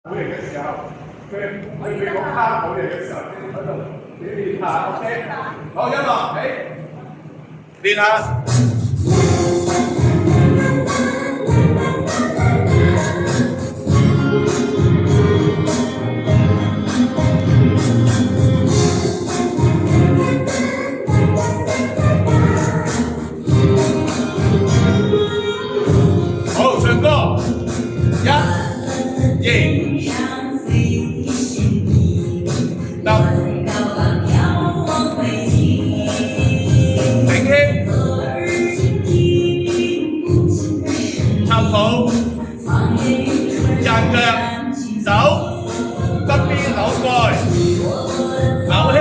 好型嘅時候，佢俾個卡好型嘅時候，先喺度你練下 ，OK？好，音樂，練下。好，唱歌，一、二。插肚，站腳，手，側邊扭蓋，扭輕，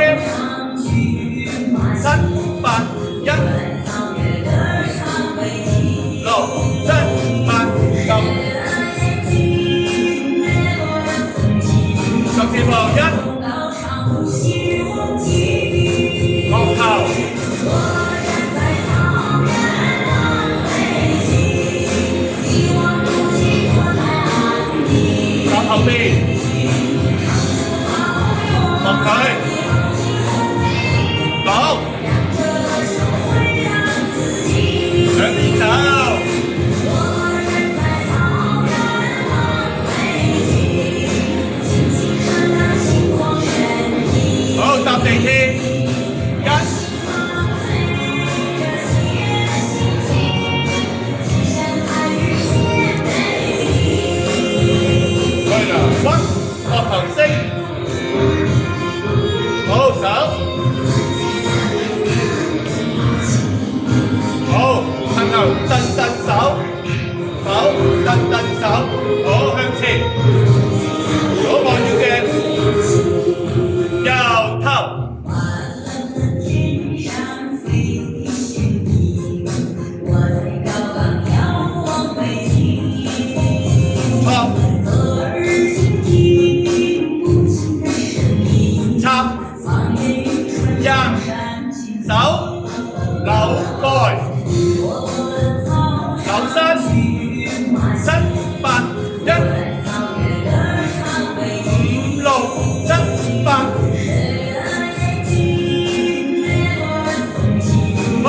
七八一，六七八九，十字步一，樂頭。後邊，落佢，講，兩邊走，好，搭地鐵，一，對啦，屈，膊頭升，好手，好向後蹬手，手蹬手，好向前，左望腰嘅，右頭。手扭蓋，扭身，七八一，五六七八，去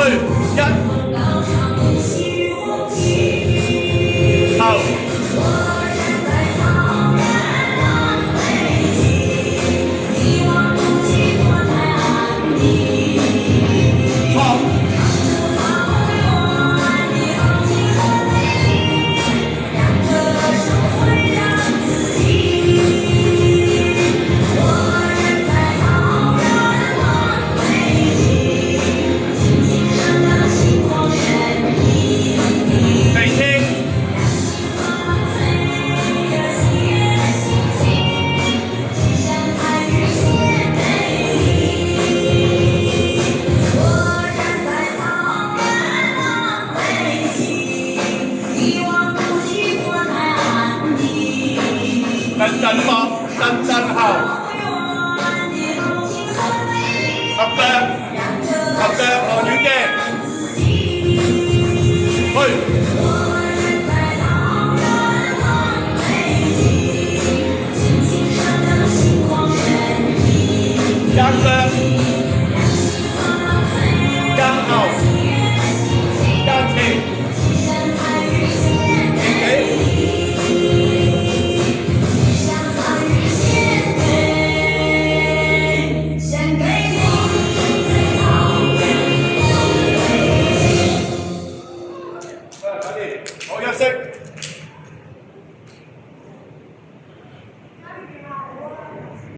一，後。蹬膊，蹬後，合腳望遠鏡，去，夾腳。